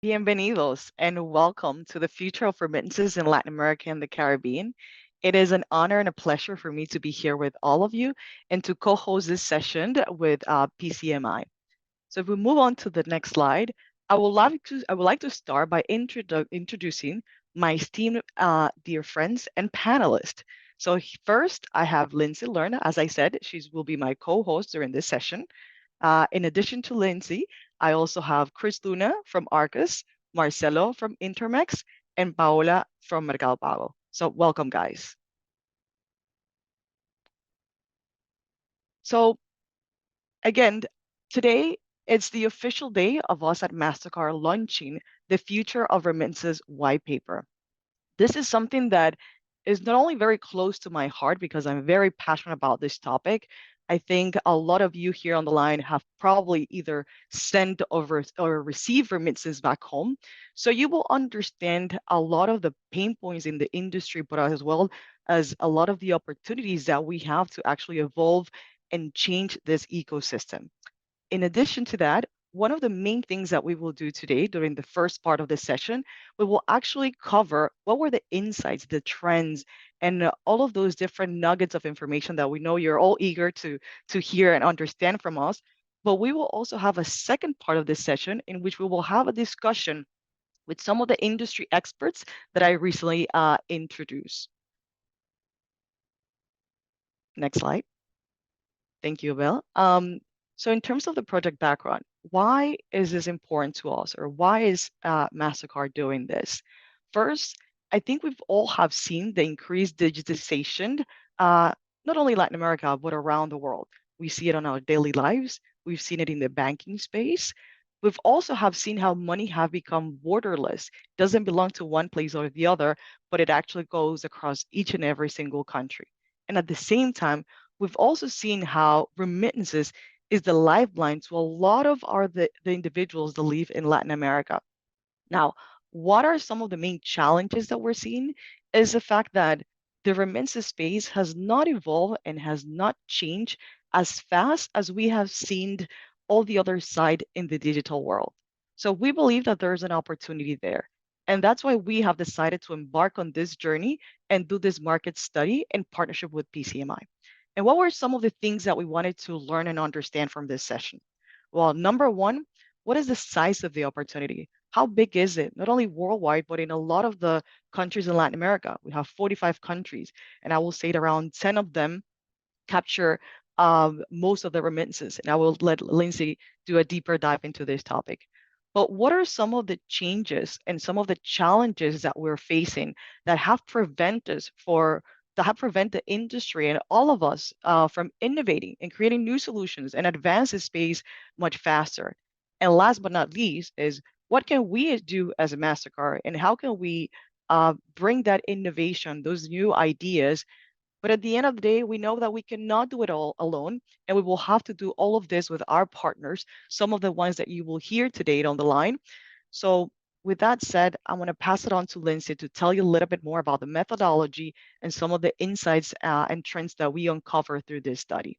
Bienvenidos and welcome to the future of remittances in Latin America and the Caribbean. It is an honor and a pleasure for me to be here with all of you and to co-host this session with PCMI. So if we move on to the next slide, I would like to start by introducing my esteemed dear friends and panelists. So first, I have Lindsay Lerner. As I said, she will be my co-host during this session. In addition to Lindsay, I also have Chris Luna from Arcus, Marcelo from Intermex, and Paola from Mercado Pago. So welcome, guys. So again, today it's the official day of us at Mastercard launching the Future of Remittances white paper. This is something that is not only very close to my heart because I'm very passionate about this topic. I think a lot of you here on the line have probably either sent or received remittances back home. So you will understand a lot of the pain points in the industry, but as well as a lot of the opportunities that we have to actually evolve and change this ecosystem. In addition to that, one of the main things that we will do today during the first part of the session, we will actually cover what were the insights, the trends, and all of those different nuggets of information that we know you're all eager to hear and understand from us. But we will also have a second part of this session in which we will have a discussion with some of the industry experts that I recently introduced. Next slide. Thank you, Bill. So in terms of the project background, why is this important to us, or why is Mastercard doing this? First, I think we've all have seen the increased digitization, uh, not only Latin America, but around the world. We see it on our daily lives. We've seen it in the banking space. We've also have seen how money have become borderless. It doesn't belong to one place or the other, but it actually goes across each and every single country. And at the same time, we've also seen how remittances is the lifeline to a lot of the individuals that live in Latin America. Now, what are some of the main challenges that we're seeing is the fact that the remittances space has not evolved and has not changed as fast as we have seen all the other side in the digital world. So we believe that there's an opportunity there. And that's why we have decided to embark on this journey and do this market study in partnership with PCMI. And what were some of the things that we wanted to learn and understand from this session? Well, number one, what is the size of the opportunity? How big is it? Not only worldwide, but in a lot of the countries in Latin America. We have 45 countries, and I will say that around 10 of them capture most of the remittances. And I will let Lindsay do a deeper dive into this topic. But what are some of the changes and some of the challenges that we're facing that have prevented us for that have prevented the industry and all of us from innovating and creating new solutions and advance the space much faster? And last but not least is what can we do as a Mastercard, and how can we bring that innovation, those new ideas? But at the end of the day, we know that we cannot do it all alone, and we will have to do all of this with our partners, some of the ones that you will hear today on the line. So with that said, I'm going to pass it on to Lindsay to tell you a little bit more about the methodology and some of the insights and trends that we uncover through this study.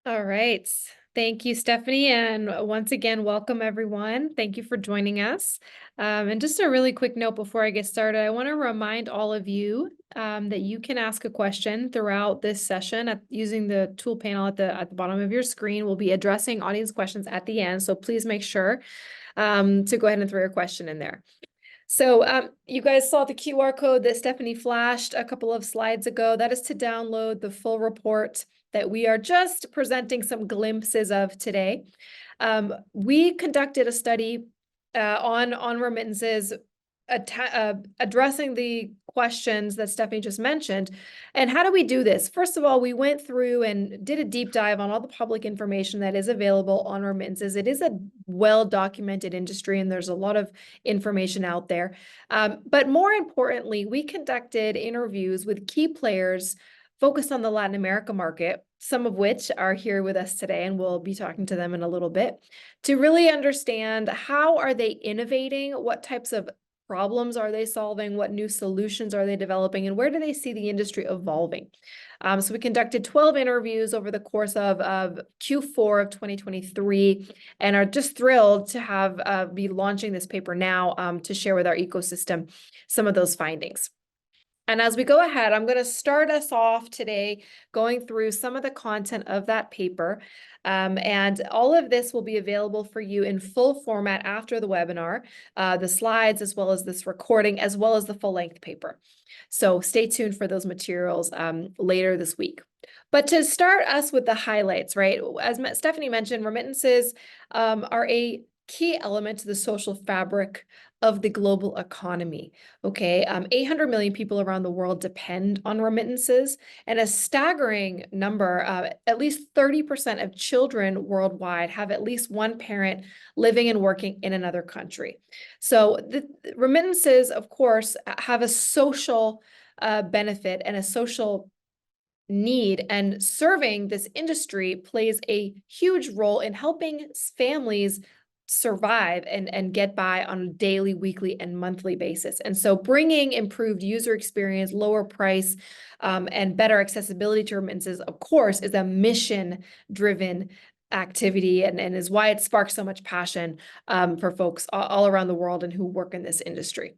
All right. Thank you, Stephanie. And once again, welcome everyone. Thank you for joining us. And just a really quick note before I get started, I want to remind all of you that you can ask a question throughout this session using the tool panel at the bottom of your screen. We'll be addressing audience questions at the end. So please make sure to go ahead and throw your question in there. So you guys saw the QR code that Stephanie flashed a couple of slides ago. That is to download the full report that we are just presenting some glimpses of today. We conducted a study on remittances, addressing the questions that Stephanie just mentioned. And how do we do this? First of all, we went through and did a deep dive on all the public information that is available on remittances. It is a well-documented industry, and there's a lot of information out there. But more importantly, we conducted interviews with key players focused on the Latin America market, some of which are here with us today, and we'll be talking to them in a little bit, to really understand how are they innovating, what types of problems are they solving? What new solutions are they developing? And where do they see the industry evolving? So we conducted 12 interviews over the course of Q4 of 2023 and are just thrilled to have be launching this paper now to share with our ecosystem some of those findings. And as we go ahead, I'm going to start us off today going through some of the content of that paper. And all of this will be available for you in full format after the webinar, the slides, as well as this recording, as well as the full-length paper. So stay tuned for those materials later this week. But to start us with the highlights, right? As Stephanie mentioned, remittances are a key element to the social fabric of the global economy. Okay, 800 million people around the world depend on remittances, and a staggering number, at least 30% of children worldwide have at least one parent living and working in another country. So the remittances, of course, have a social benefit and a social need, and serving this industry plays a huge role in helping families survive and get by on a daily, weekly, and monthly basis. And so bringing improved user experience, lower price, and better accessibility to remittances, of course, is a mission-driven activity and is why it sparks so much passion for folks all around the world and who work in this industry.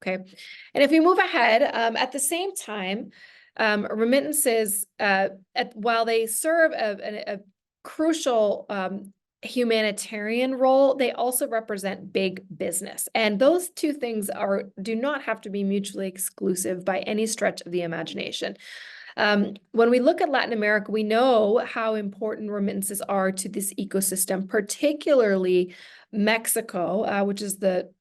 Okay, and if we move ahead, at the same time, remittances, while they serve a crucial humanitarian role, they also represent big business. And those two things do not have to be mutually exclusive by any stretch of the imagination. When we look at Latin America, we know how important remittances are to this ecosystem, particularly Mexico, which is the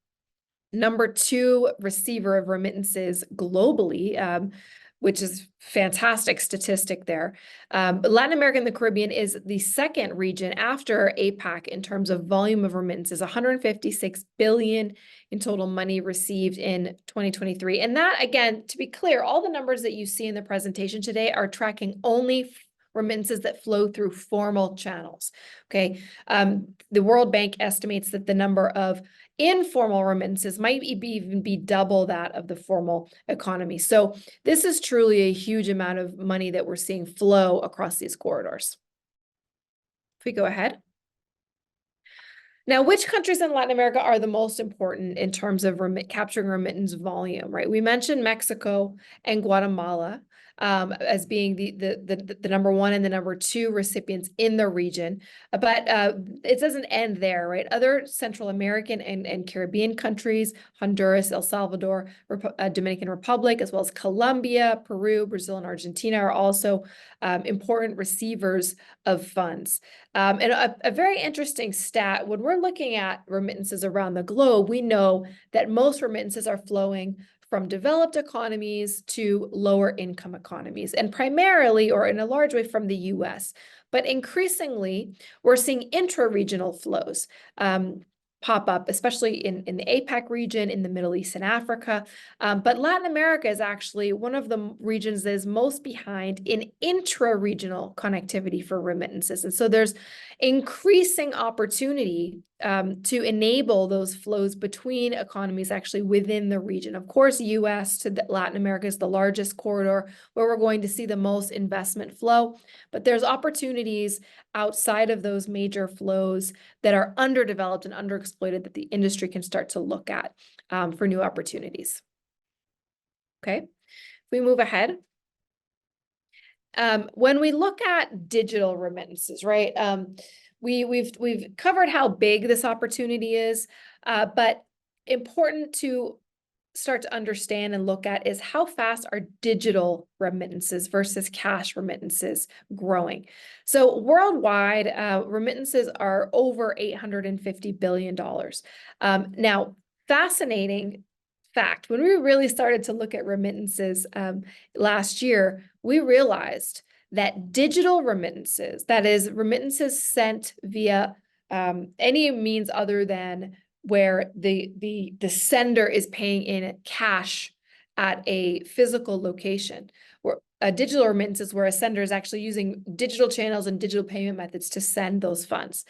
number 2 receiver of remittances globally, which is fantastic statistic there. But Latin America and the Caribbean is the second region after APAC in terms of volume of remittances, 156 billion in total money received in 2023. And that, again, to be clear, all the numbers that you see in the presentation today are tracking only remittances that flow through formal channels. Okay, the World Bank estimates that the number of informal remittances might even be double that of the formal economy. So this is truly a huge amount of money that we're seeing flow across these corridors. If we go ahead. Now, which countries in Latin America are the most important in terms of capturing remittance volume, right? We mentioned Mexico and Guatemala as being the number 1 and the number 2 recipients in the region. But it doesn't end there, right? Other Central American and Caribbean countries, Honduras, El Salvador, Dominican Republic, as well as Colombia, Peru, Brazil, and Argentina are also important receivers of funds. And a very interesting stat, when we're looking at remittances around the globe, we know that most remittances are flowing from developed economies to lower income economies, and primarily, or in a large way, from the US. But increasingly, we're seeing intra-regional flows pop up, especially in the APAC region, in the Middle East and Africa. But Latin America is actually one of the regions that is most behind in intra-regional connectivity for remittances. And so there's increasing opportunity to enable those flows between economies actually within the region. Of course, US to Latin America is the largest corridor where we're going to see the most investment flow, but there's opportunities outside of those major flows that are underdeveloped and underexploited that the industry can start to look at for new opportunities. Okay, if we move ahead. When we look at digital remittances, right? We've covered how big this opportunity is, but important to start to understand and look at is how fast are digital remittances versus cash remittances growing. So worldwide, remittances are over $850 billion. Now, fascinating fact, when we really started to look at remittances last year, we realized that digital remittances, that is remittances sent via any means other than where the sender is paying in cash at a physical location, digital remittances where a sender is actually using digital channels and digital payment methods to send those funds.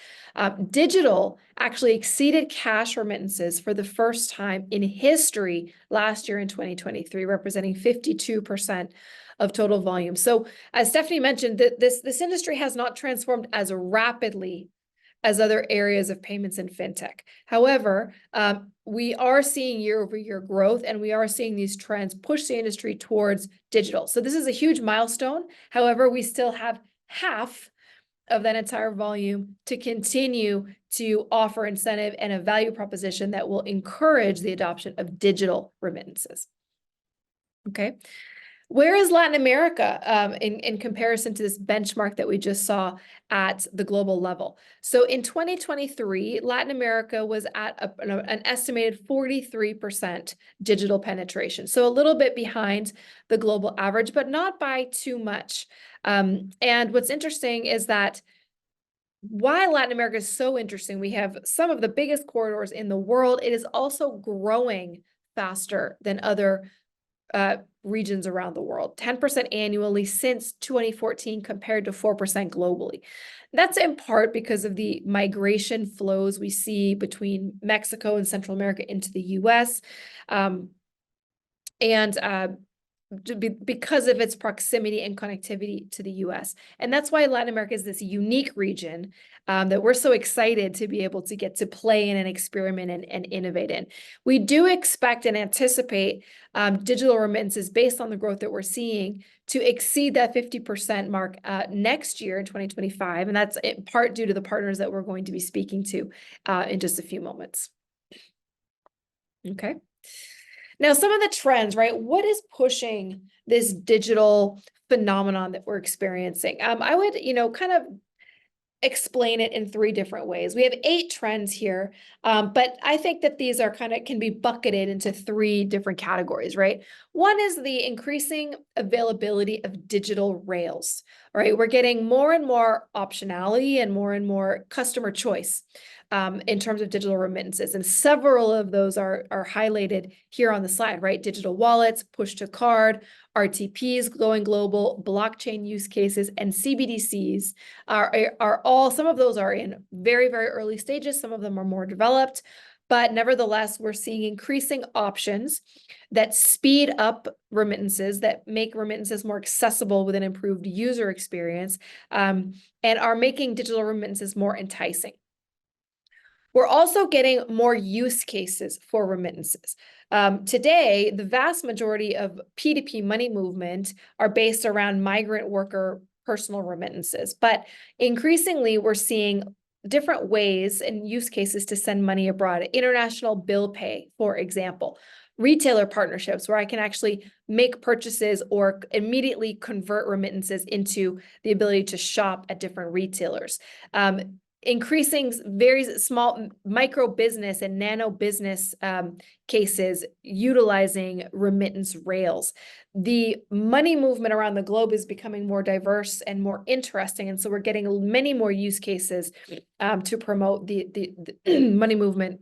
Digital actually exceeded cash remittances for the first time in history last year in 2023, representing 52% of total volume. So as Stephanie mentioned, this industry has not transformed as rapidly as other areas of payments and fintech. However, we are seeing year-over-year growth, and we are seeing these trends push the industry towards digital. So this is a huge milestone. However, we still have half of that entire volume to continue to offer incentive and a value proposition that will encourage the adoption of digital remittances. Okay. Where is Latin America in comparison to this benchmark that we just saw at the global level? So in 2023, Latin America was at an estimated 43% digital penetration. So a little bit behind the global average, but not by too much. And what's interesting is that why Latin America is so interesting, we have some of the biggest corridors in the world. It is also growing faster than other regions around the world, 10% annually since 2014 compared to 4% globally. That's in part because of the migration flows we see between Mexico and Central America into the US. Because of its proximity and connectivity to the US. And that's why Latin America is this unique region that we're so excited to be able to get to play in and experiment and innovate in. We do expect and anticipate digital remittances based on the growth that we're seeing to exceed that 50% mark next year in 2025. And that's in part due to the partners that we're going to be speaking to in just a few moments. Okay. Now, some of the trends, right? What is pushing this digital phenomenon that we're experiencing? I would, kind of explain it in 3 different ways. We have 8 trends here, but I think that these are can be bucketed into 3 different categories, right? One is the increasing availability of digital rails, right? We're getting more and more optionality and more customer choice in terms of digital remittances. And several of those are highlighted here on the slide, right? Digital wallets, push to card, RTPs going global, blockchain use cases, and CBDCs are all, some of those are in very, very early stages. Some of them are more developed, but nevertheless, we're seeing increasing options that speed up remittances, that make remittances more accessible with an improved user experience, and are making digital remittances more enticing. We're also getting more use cases for remittances. Today, the vast majority of P2P money movement are based around migrant worker personal remittances, but increasingly we're seeing different ways and use cases to send money abroad. International bill pay, for example. Retailer partnerships where I can actually make purchases or immediately convert remittances into the ability to shop at different retailers. Increasing very small micro business and nano business cases utilizing remittance rails. The money movement around the globe is becoming more diverse and more interesting. And so we're getting many more use cases to promote the money movement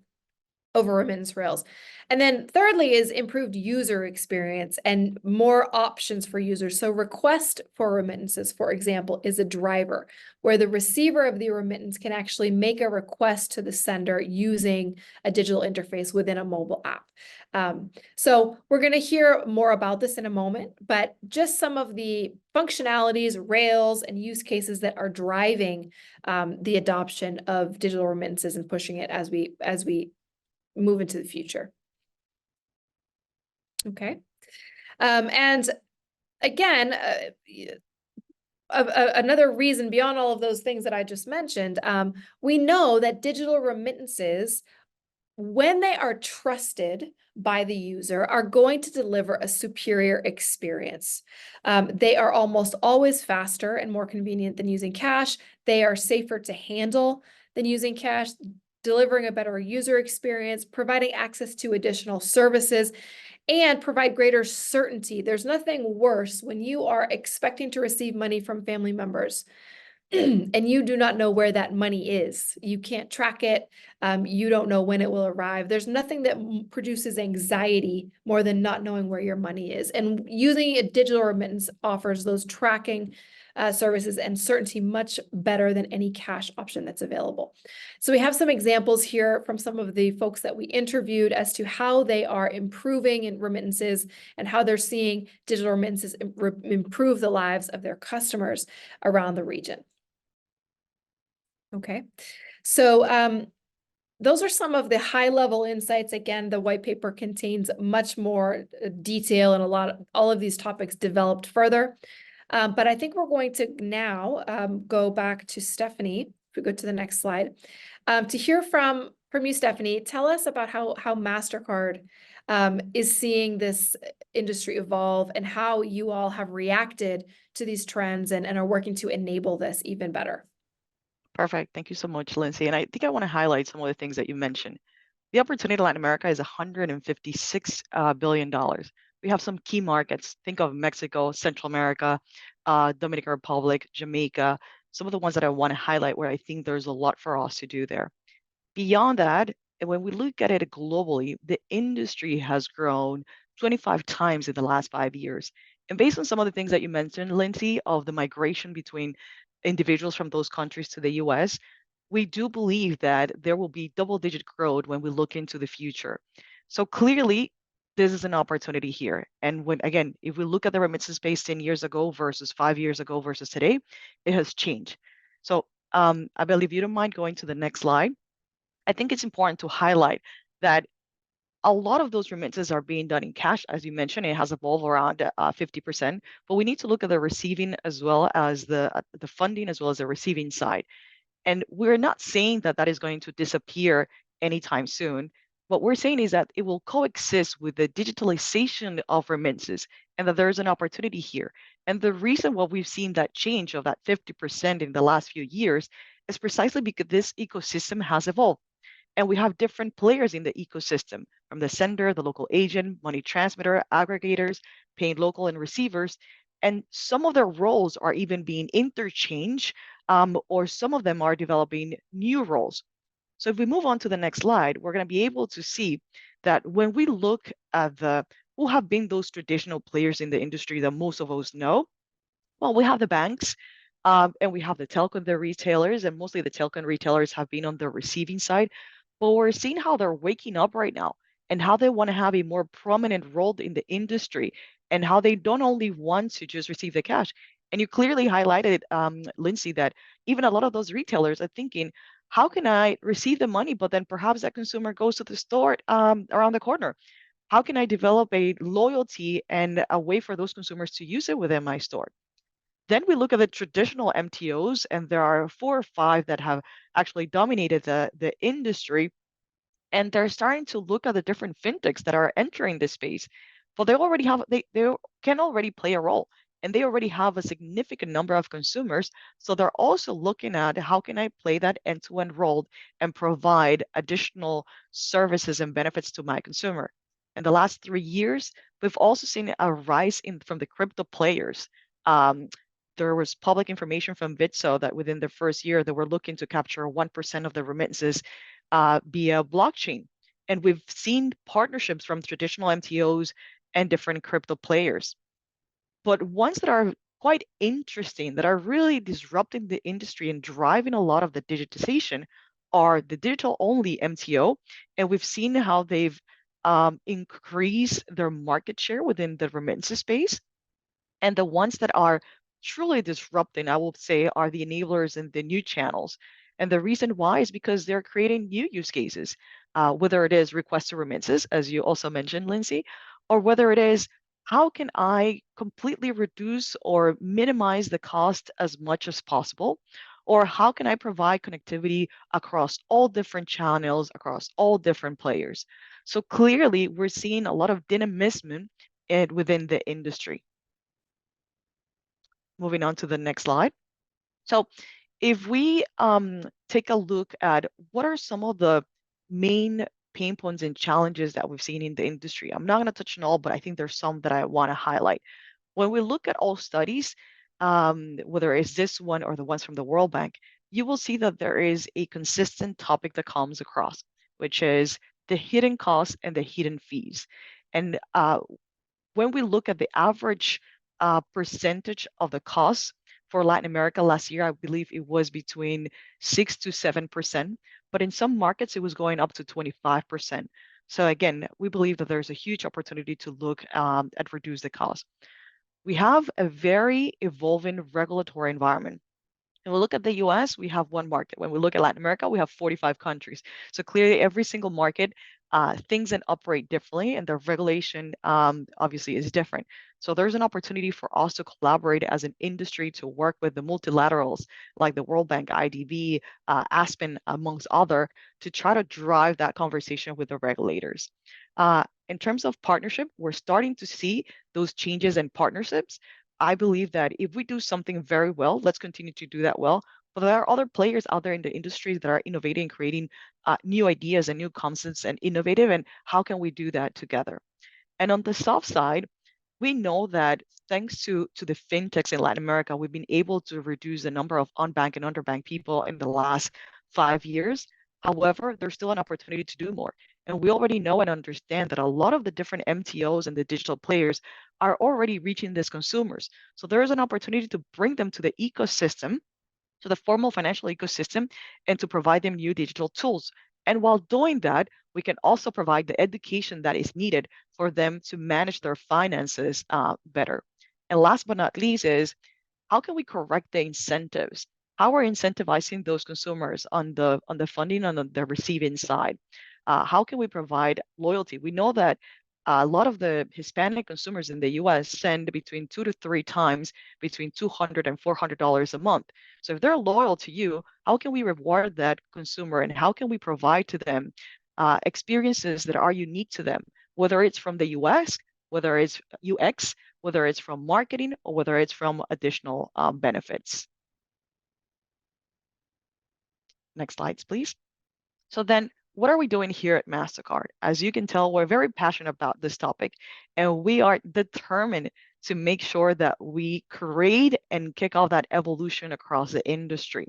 over remittance rails. And then thirdly is improved user experience and more options for users. So request for remittances, for example, is a driver where the receiver of the remittance can actually make a request to the sender using a digital interface within a mobile app. So we're going to hear more about this in a moment, but just some of the functionalities, rails, and use cases that are driving the adoption of digital remittances and pushing it as we move into the future. Okay. And again, another reason beyond all of those things that I just mentioned, we know that digital remittances, when they are trusted by the user, are going to deliver a superior experience. They are almost always faster and more convenient than using cash. They are safer to handle than using cash, delivering a better user experience, providing access to additional services, and provide greater certainty. There's nothing worse when you are expecting to receive money from family members and you do not know where that money is. You can't track it. You don't know when it will arrive. There's nothing that produces anxiety more than not knowing where your money is. And using a digital remittance offers those tracking services and certainty much better than any cash option that's available. So we have some examples here from some of the folks that we interviewed as to how they are improving in remittances and how they're seeing digital remittances improve the lives of their customers around the region. Okay, so those are some of the high-level insights. Again, the white paper contains much more detail and all of these topics developed further. But I think we're going to now go back to Stephanie. If we go to the next slide, to hear from you, Stephanie. Tell us about how Mastercard is seeing this industry evolve and how you all have reacted to these trends and are working to enable this even better. Perfect. Thank you so much, Lindsay. And I think I want to highlight some of the things that you mentioned. The opportunity in Latin America is $156 billion. We have some key markets. Think of Mexico, Central America, Dominican Republic, Jamaica, some of the ones that I want to highlight where I think there's a lot for us to do there. Beyond that, when we look at it globally, the industry has grown 25 times in the last 5 years. And based on some of the things that you mentioned, Lindsay, of the migration between individuals from those countries to the US, we do believe that there will be double-digit growth when we look into the future. So clearly, this is an opportunity here. And when again, if we look at the remittance space 10 years ago versus 5 years ago versus today, it has changed. So I believe you don't mind going to the next slide. I think it's important to highlight that a lot of those remittances are being done in cash. As you mentioned, it has evolved around 50%, but we need to look at the receiving as well as the funding as well as the receiving side. And we're not saying that that is going to disappear anytime soon. What we're saying is that it will coexist with the digitalization of remittances and that there is an opportunity here. And the reason why we've seen that change of that 50% in the last few years is precisely because this ecosystem has evolved. And we have different players in the ecosystem, from the sender, the local agent, money transmitter, aggregators, paying local and receivers. And some of their roles are even being interchanged, or some of them are developing new roles. So if we move on to the next slide, we're going to be able to see that when we look at who have been those traditional players in the industry that most of us know, well, we have the banks, and we have the telco and the retailers, and mostly the telco and retailers have been on the receiving side. But we're seeing how they're waking up right now and how they want to have a more prominent role in the industry and how they don't only want to just receive the cash. And you clearly highlighted, Lindsay, that even a lot of those retailers are thinking, how can I receive the money, but then perhaps that consumer goes to the store around the corner? How can I develop a loyalty and a way for those consumers to use it within my store? Then we look at the traditional MTOs, and there are 4 or 5 that have actually dominated the industry. And they're starting to look at the different fintechs that are entering this space. But they can already play a role, and they already have a significant number of consumers. So they're also looking at how can I play that end-to-end role and provide additional services and benefits to my consumer. In the last 3 years, we've also seen a rise from the crypto players. Um, there was public information from Bitso that within the first year, they were looking to capture 1% of the remittances via blockchain. And we've seen partnerships from traditional MTOs and different crypto players. But ones that are quite interesting, that are really disrupting the industry and driving a lot of the digitization, are the digital-only MTO. And we've seen how they've increased their market share within the remittance space. And the ones that are truly disrupting, I will say, are the enablers and the new channels. And the reason why is because they're creating new use cases, whether it is request to remittances, as you also mentioned, Lindsay, or whether it is how can I completely reduce or minimize the cost as much as possible, or how can I provide connectivity across all different channels, across all different players. So clearly, we're seeing a lot of dynamism within the industry. Moving on to the next slide. So if we take a look at what are some of the main pain points and challenges that we've seen in the industry, I'm not going to touch on all, but I think there's some that I want to highlight. When we look at all studies, whether it's this one or the ones from the World Bank, you will see that there is a consistent topic that comes across, which is the hidden costs and the hidden fees. And when we look at the average percentage of the costs for Latin America last year, I believe it was between 6 to 7%, but in some markets it was going up to 25%. So again, we believe that there's a huge opportunity to look at reduce the cost. We have a very evolving regulatory environment. When we look at the US, we have one market. When we look at Latin America, we have 45 countries. So clearly, every single market thinks and operate differently, and the regulation obviously is different. So there's an opportunity for us to collaborate as an industry to work with the multilaterals like the World Bank, IDB, Aspen, amongst other, to try to drive that conversation with the regulators. In terms of partnership, we're starting to see those changes in partnerships. I believe that if we do something very well, let's continue to do that well. But there are other players out there in the industry that are innovating, creating new ideas and new concepts and innovative. And how can we do that together? And on the soft side, we know that thanks to the fintechs in Latin America, we've been able to reduce the number of unbanked and underbanked people in the last 5 years. However, there's still an opportunity to do more. And we already know and understand that a lot of the different MTOs and the digital players are already reaching these consumers. So there is an opportunity to bring them to the ecosystem, to the formal financial ecosystem, and to provide them new digital tools. And while doing that, we can also provide the education that is needed for them to manage their finances better. And last but not least is how can we correct the incentives? How we're incentivizing those consumers on the funding and on the receiving side? How can we provide loyalty? We know that a lot of the Hispanic consumers in the US send between 2 to 3 times between $200 and $400 a month. So if they're loyal to you, how can we reward that consumer and how can we provide to them experiences that are unique to them, whether it's from the US, whether it's UX, whether it's from marketing, or whether it's from additional benefits. Next slides, please. So then what are we doing here at Mastercard? As you can tell, we're very passionate about this topic, and we are determined to make sure that we create and kick off that evolution across the industry.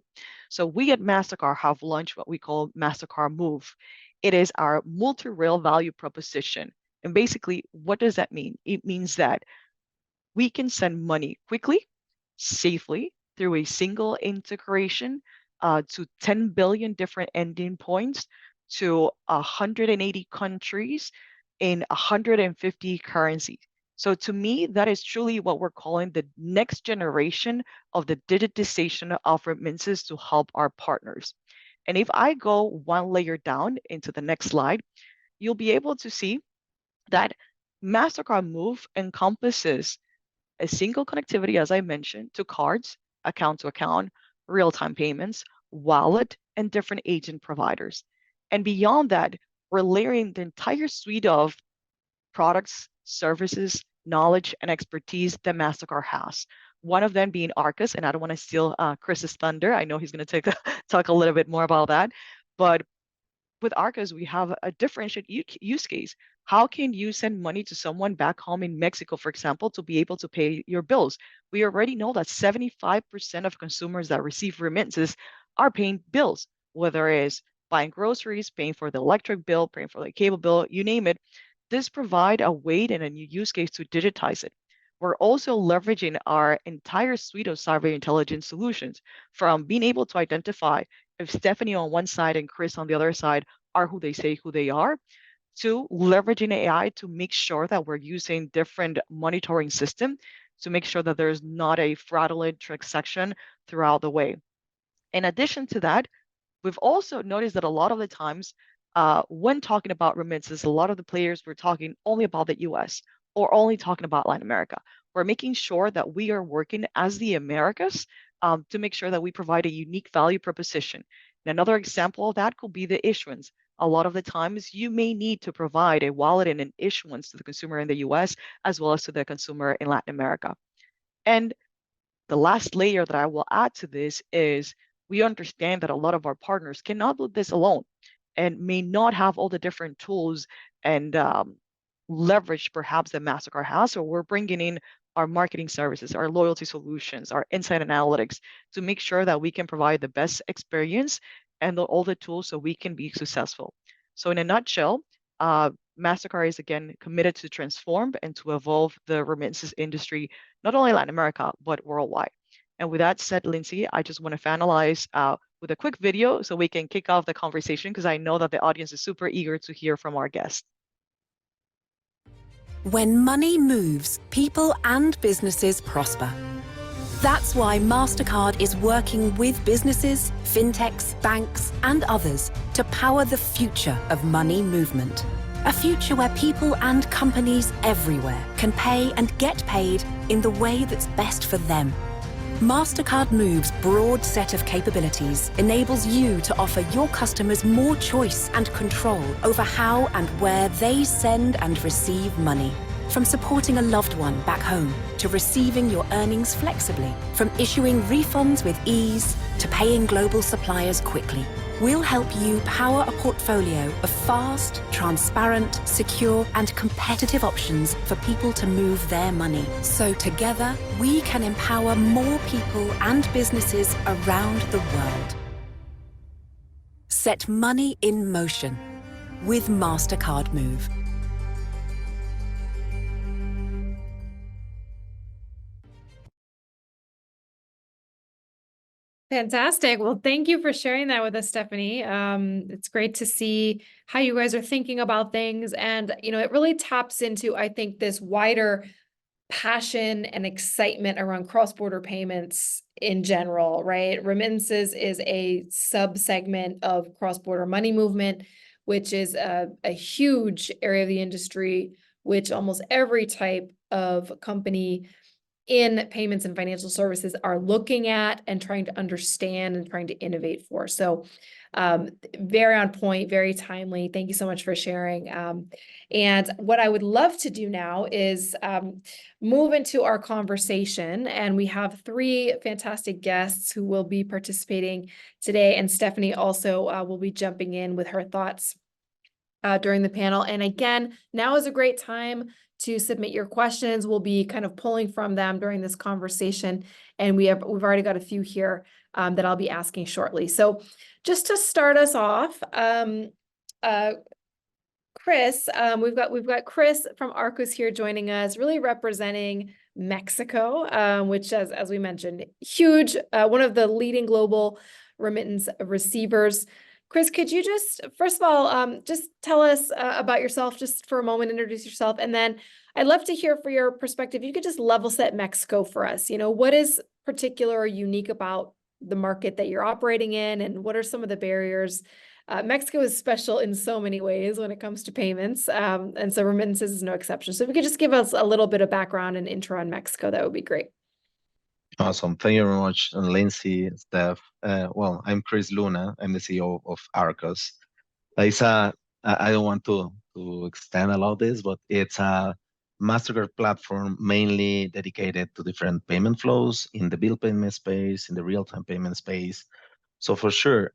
So we at Mastercard have launched what we call Mastercard Move. It is our multi-rail value proposition. And basically, what does that mean? It means that we can send money quickly, safely through a single integration to 10 billion different ending points to 180 countries in 150 currencies. So to me, that is truly what we're calling the next generation of the digitization of remittances to help our partners. And if I go one layer down into the next slide, you'll be able to see that Mastercard Move encompasses a single connectivity, as I mentioned, to cards, account to account, real-time payments, wallet, and different agent providers. And beyond that, we're layering the entire suite of products, services, knowledge, and expertise that Mastercard has. One of them being Arcus, and I don't want to steal Chris's thunder. I know he's going to talk a little bit more about that. But with Arcos, we have a differentiated use case. How can you send money to someone back home in Mexico, for example, to be able to pay your bills? We already know that 75% of consumers that receive remittances are paying bills, whether it's buying groceries, paying for the electric bill, paying for the cable bill, you name it. This provide a way and a new use case to digitize it. We're also leveraging our entire suite of cyber intelligence solutions, from being able to identify if Stephanie on one side and Chris on the other side are who they say who they are, to leveraging AI to make sure that we're using different monitoring system to make sure that there's not a fraudulent transaction throughout the way. In addition to that, we've also noticed that a lot of the times when talking about remittances, a lot of the players were talking only about the US or only talking about Latin America. We're making sure that we are working as the Americas to make sure that we provide a unique value proposition. And another example of that could be the issuance. A lot of the times you may need to provide a wallet and an issuance to the consumer in the US as well as to the consumer in Latin America. And the last layer that I will add to this is we understand that a lot of our partners cannot do this alone and may not have all the different tools and leverage perhaps that Mastercard has. So we're bringing in our marketing services, our loyalty solutions, our insight analytics to make sure that we can provide the best experience and all the tools so we can be successful. So in a nutshell, Mastercard is again committed to transform and to evolve the remittances industry, not only Latin America, but worldwide. And with that said, Lindsay, I just want to finalize with a quick video so we can kick off the conversation because I know that the audience is super eager to hear from our guests. When money moves, people and businesses prosper. That's why Mastercard is working with businesses, fintechs, banks, and others to power the future of money movement. A future where people and companies everywhere can pay and get paid in the way that's best for them. Mastercard Move's broad set of capabilities enables you to offer your customers more choice and control over how and where they send and receive money. From supporting a loved one back home to receiving your earnings flexibly, from issuing refunds with ease to paying global suppliers quickly, we'll help you power a portfolio of fast, transparent, secure, and competitive options for people to move their money. So together, we can empower more people and businesses around the world. Set money in motion with Mastercard Move. Fantastic. Well, thank you for sharing that with us, Stephanie. It's great to see how you guys are thinking about things. And, it really taps into, I think, this wider passion and excitement around cross-border payments in general, right? Remittances is a sub-segment of cross-border money movement, which is a huge area of the industry, which almost every type of company in payments and financial services are looking at and trying to understand and trying to innovate for. So very on point, very timely. Thank you so much for sharing. And what I would love to do now is move into our conversation. And we have three fantastic guests who will be participating today. And Stephanie also will be jumping in with her thoughts during the panel. And again, now is a great time to submit your questions. We'll be kind of pulling from them during this conversation. And we've already got a few here that I'll be asking shortly. So just to start us off, Chris, we've got Chris from Arcus here joining us, really representing Mexico, which as we mentioned, huge, one of the leading global remittance receivers. Chris, could you just, first of all, just tell us about yourself just for a moment, introduce yourself, and then I'd love to hear for your perspective, you could just level set Mexico for us. What is particular or unique about the market that you're operating in, and what are some of the barriers? Mexico is special in so many ways when it comes to payments, and so remittances is no exception. So if you could just give us a little bit of background and intro on Mexico, that would be great. Awesome. Thank you very much, and Lindsay, Steph. Well, I'm Chris Luna. I'm the CEO of Arcos. I don't want to extend a lot of this, but it's a Mastercard platform mainly dedicated to different payment flows in the bill payment space, in the real-time payment space. So for sure,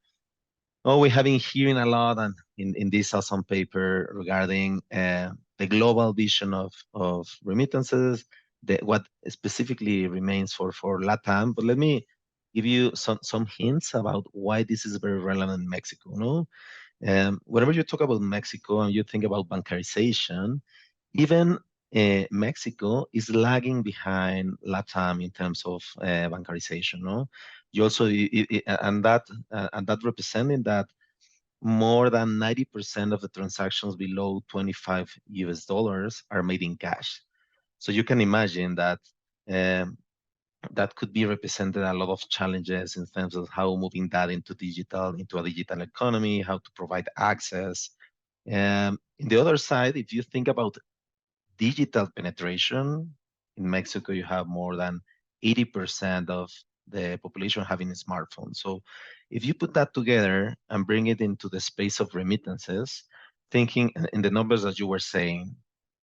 we have been hearing a lot and in this awesome paper regarding the global vision of remittances, what specifically remains for LatAm. But let me give you some hints about why this is very relevant in Mexico. Whenever you talk about Mexico and you think about bancarization, even Mexico is lagging behind LatAm in terms of bancarization. You also and that representing that more than 90% of the transactions below $25 are made in cash. So you can imagine that that could be represented a lot of challenges in terms of how moving that into a digital economy, how to provide access. In the other side, if you think about digital penetration, in Mexico, you have more than 80% of the population having a smartphone. So if you put that together and bring it into the space of remittances, thinking in the numbers that you were saying,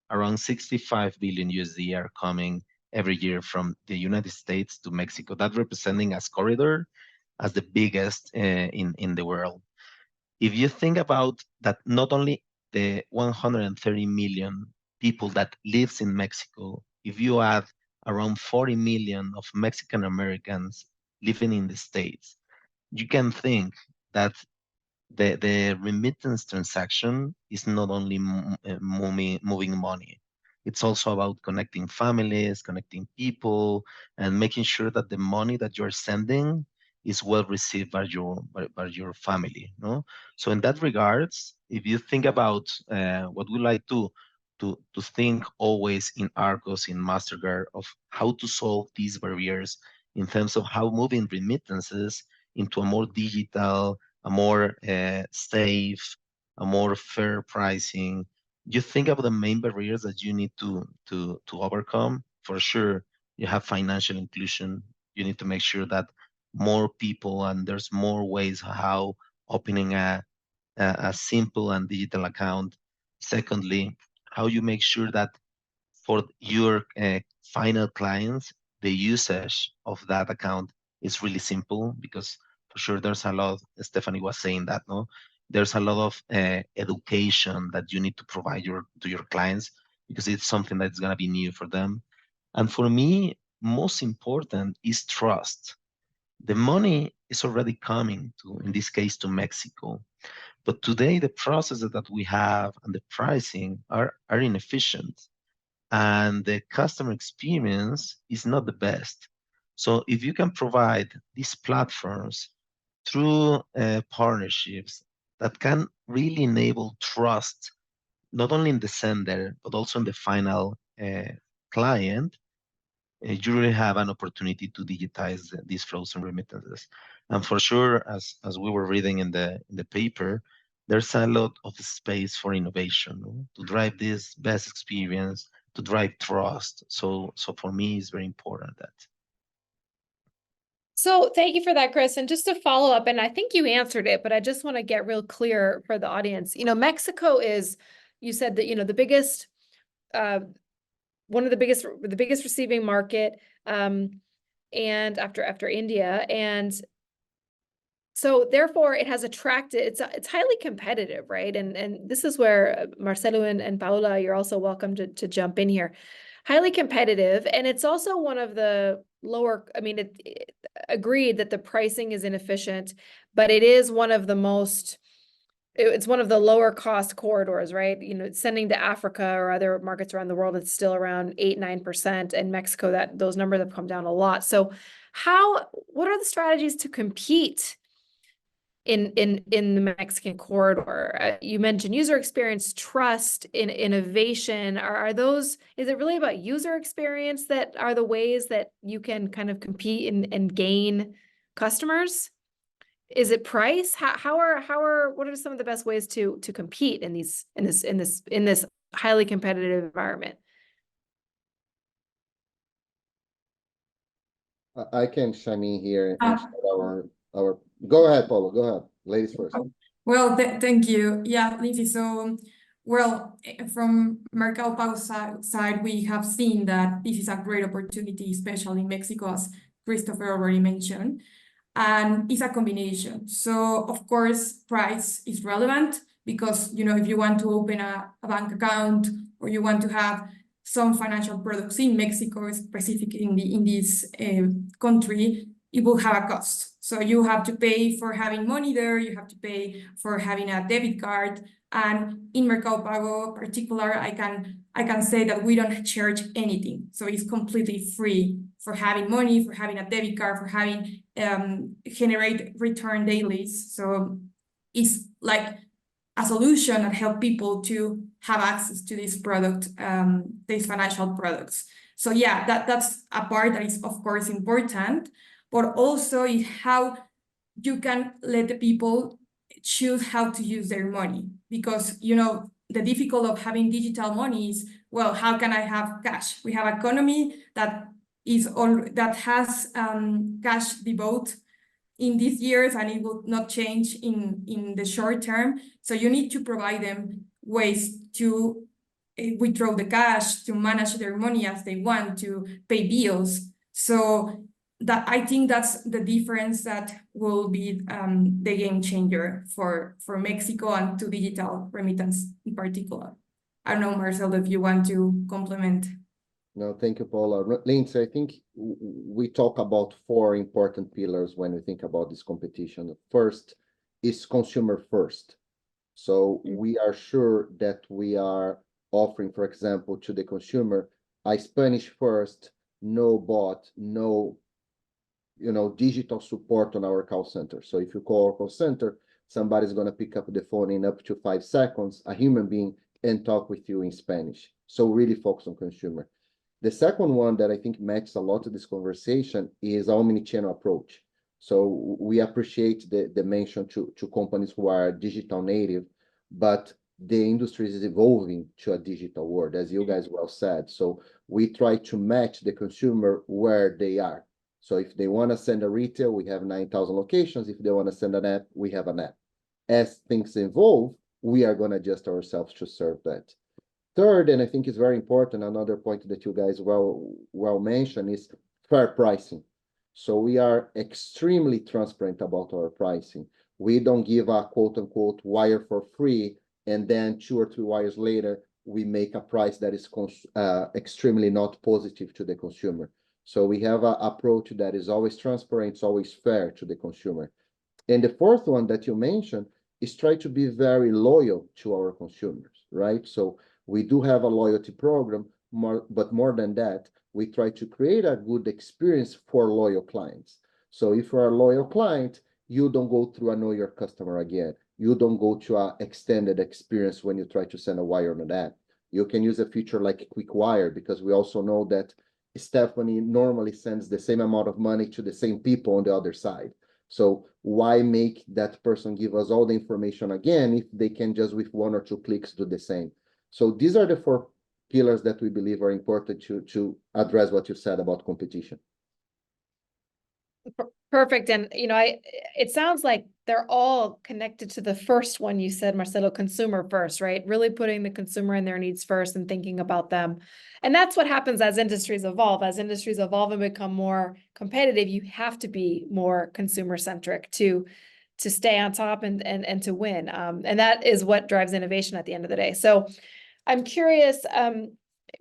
around 65 billion USD are coming every year from the United States to Mexico, that representing as corridor as the biggest in the world. If you think about that, not only the 130 million people that lives in Mexico, if you add around 40 million of Mexican Americans living in the States. You can think that the remittance transaction is not only moving money. It's also about connecting families, connecting people, and making sure that the money that you're sending is well received by your family. No, so in that regards, if you think about what we like to think always in Arcos, in Mastercard, of how to solve these barriers in terms of how moving remittances into a more digital, a more safe, a more fair pricing. You think of the main barriers that you need to overcome. For sure, you have financial inclusion. You need to make sure that more people and there's more ways how opening a simple and digital account. Secondly, how you make sure that for your final clients, the usage of that account is really simple, because for sure there's a lot, Stephanie was saying that, no? There's a lot of education that you need to provide to your clients, because it's something that's gonna be new for them. And for me, most important is trust. The money is already coming to, in this case, to Mexico. But today, the processes that we have and the pricing are inefficient, and the customer experience is not the best. So if you can provide these platforms through partnerships that can really enable trust, not only in the sender, but also in the final client, you really have an opportunity to digitize these flows and remittances. And for sure, as we were reading in the paper, there's a lot of space for innovation, no? To drive this best experience, to drive trust. So for me, it's very important that. So thank you for that, Chris. And just to follow up, and I think you answered it, but I just want to get real clear for the audience. You know, Mexico is, you said that, you know, the biggest, one of the biggest receiving market, and after India. And so therefore it has attracted, it's highly competitive, right? And this is where Marcelo and Paula, you're also welcome to jump in here. Highly competitive. And it's also one of the lower, I mean, it agreed that the pricing is inefficient, but it is one of the most, it's one of the lower cost corridors, right? You know, sending to Africa or other markets around the world, it's still around 8-9%. And Mexico, that those numbers have come down a lot. So what are the strategies to compete in the Mexican corridor? You mentioned user experience, trust, innovation. Are those, is it really about user experience that are the ways that you can kind of compete and gain customers? Is it price? What are some of the best ways to compete in this highly competitive environment? I can chime in here and start our. Go ahead, Paulo. Go ahead, ladies first. Well, thank you. Yeah, Lindsay. So, well, from Mercado Pago side, we have seen that this is a great opportunity, especially in Mexico, as Christopher already mentioned. And it's a combination. So, of course, price is relevant because, you know, if you want to open a bank account or you want to have some financial products in Mexico, specifically in this country, it will have a cost. So you have to pay for having money there, you have to pay for having a debit card. And in Mercado Pago particular, I can say that we don't charge anything. So it's completely free for having money, for having a debit card, for having generate return dailies. So it's like a solution that help people to have access to this product, these financial products. So yeah, that's a part that is of course important, but also is how you can let the people choose how to use their money. Because, you know, the difficulty of having digital money is, well, how can I have cash? We have economy that has cash devote in these years, and it will not change in the short term. So you need to provide them ways to withdraw the cash, to manage their money as they want, to pay bills. So that, I think that's the difference that will be the game changer for Mexico and to digital remittance in particular. I don't know, Marcelo, if you want to complement. No, thank you, Paula. Lindsay, I think we talk about 4 important pillars when we think about this competition. First is consumer first. So we are sure that we are offering, for example, to the consumer, a Spanish first, no bot, no digital support on our call center. So if you call our call center, somebody's going to pick up the phone in up to 5 seconds, a human being, and talk with you in Spanish. So really focus on consumer. The second one that I think matches a lot of this conversation is our omni-channel approach. So we appreciate the mention to companies who are digital native, but the industry is evolving to a digital world, as you guys well said. So we try to match the consumer where they are. So if they want to send a retail, we have 9,000 locations. If they want to send an app, we have an app. As things evolve, we are going to adjust ourselves to serve that. Third, and I think it's very important, another point that you guys well mentioned is fair pricing. So we are extremely transparent about our pricing. We don't give a quote unquote wire for free, and then 2 or 3 wires later, we make a price that is extremely not positive to the consumer. So we have an approach that is always transparent, it's always fair to the consumer. And the fourth one that you mentioned is try to be very loyal to our consumers, right? So we do have a loyalty program, but more than that, we try to create a good experience for loyal clients. So if you're a loyal client, you don't go through a know your customer again. You don't go to an extended experience when you try to send a wire on an app. You can use a feature like Quick Wire, because we also know that Stephanie normally sends the same amount of money to the same people on the other side. So why make that person give us all the information again if they can just with 1 or 2 clicks do the same? So these are the 4 pillars that we believe are important to address what you said about competition. Perfect. And, it sounds like they're all connected to the first one you said, Marcelo, consumer first, right? Really putting the consumer and their needs first and thinking about them. And that's what happens as industries evolve. As industries evolve and become more competitive, you have to be more consumer centric to stay on top and to win. And that is what drives innovation at the end of the day. So I'm curious,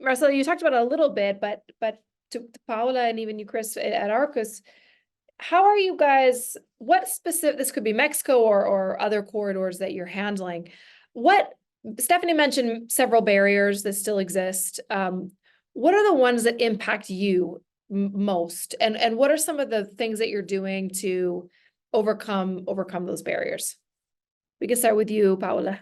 Marcelo, you talked about it a little bit, but to Paula and even you, Chris, at Arcus, how are you guys, what specific, this could be Mexico or other corridors that you're handling. Stephanie mentioned several barriers that still exist. What are the ones that impact you most? And what are some of the things that you're doing to overcome those barriers? We can start with you, Paula.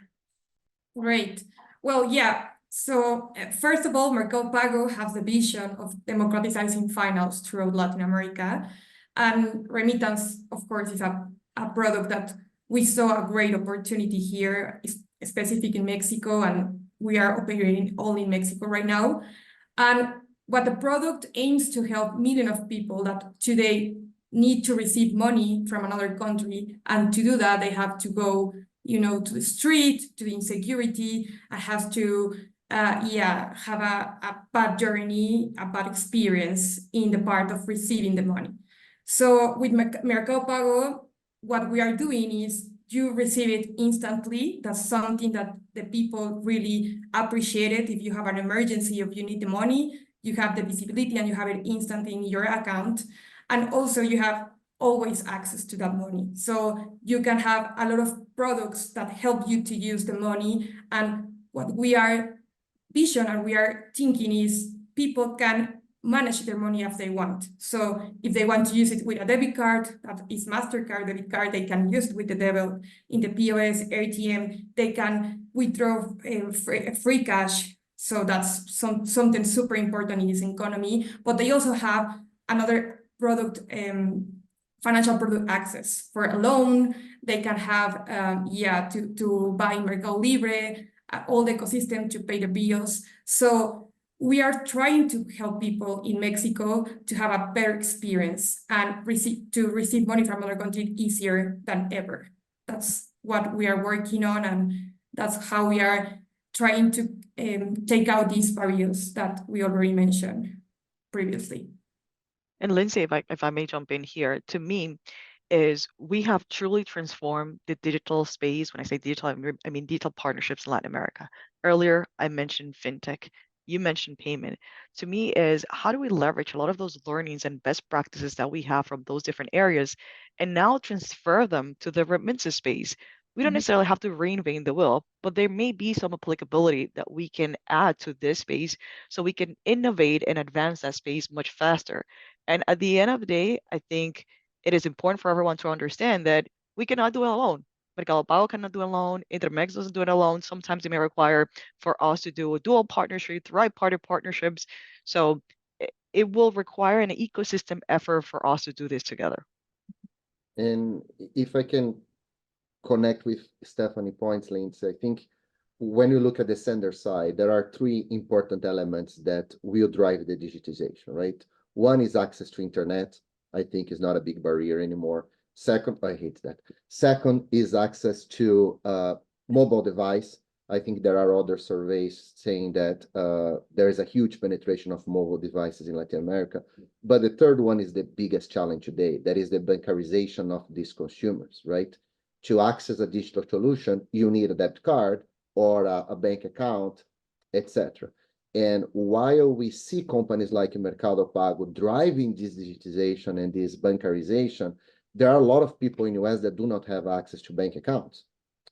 Great. Well, yeah. So first of all, Mercado Pago has the vision of democratizing finance throughout Latin America. And Remittance, of course, is a product that we saw a great opportunity here, specific in Mexico, and we are operating only in Mexico right now. And what the product aims to help millions of people that today need to receive money from another country, and to do that, they have to go, to the street, to the insecurity, and have to have a bad journey, a bad experience in the part of receiving the money. So with Mercado Pago, what we are doing is you receive it instantly. That's something that the people really appreciate it. If you have an emergency, if you need the money, you have the visibility and you have it instantly in your account. And also you have always access to that money. So you can have a lot of products that help you to use the money. And what we are vision and we are thinking is people can manage their money as they want. So if they want to use it with a debit card, that is Mastercard debit card, they can use it with the debit in the POS, ATM, they can withdraw free cash. So that's something super important in this economy. But they also have another product, financial product access for a loan. They can have, to buy Mercado Libre, all the ecosystem to pay the bills. So we are trying to help people in Mexico to have a better experience and receive money from another country easier than ever. That's what we are working on, and that's how we are trying to take out these barriers that we already mentioned previously. And Lindsay, if I may jump in here, to me, is we have truly transformed the digital space. When I say digital, I mean digital partnerships in Latin America. Earlier, I mentioned fintech. you mentioned payment. To me, is how do we leverage a lot of those learnings and best practices that we have from those different areas and now transfer them to the remittances space? We don't necessarily have to reinvent the wheel, but there may be some applicability that we can add to this space so we can innovate and advance that space much faster. And at the end of the day, I think it is important for everyone to understand that we cannot do it alone. Mercado Pago cannot do it alone. Intermex doesn't do it alone. Sometimes it may require for us to do a dual partnership, right-party partnerships. So it will require an ecosystem effort for us to do this together. And if I can connect with Stephanie's points, Lindsay, I think when you look at the sender side, there are three important elements that will drive the digitization, right? One is access to internet. I think is not a big barrier anymore. Second, I hate that. Second is access to mobile device. I think there are other surveys saying that there is a huge penetration of mobile devices in Latin America. But the third one is the biggest challenge today. That is the bancarization of these consumers, right? To access a digital solution, you need a debit card or a bank account, etc. And while we see companies like Mercado Pago driving this digitization and this bancarization, there are a lot of people in the US that do not have access to bank accounts.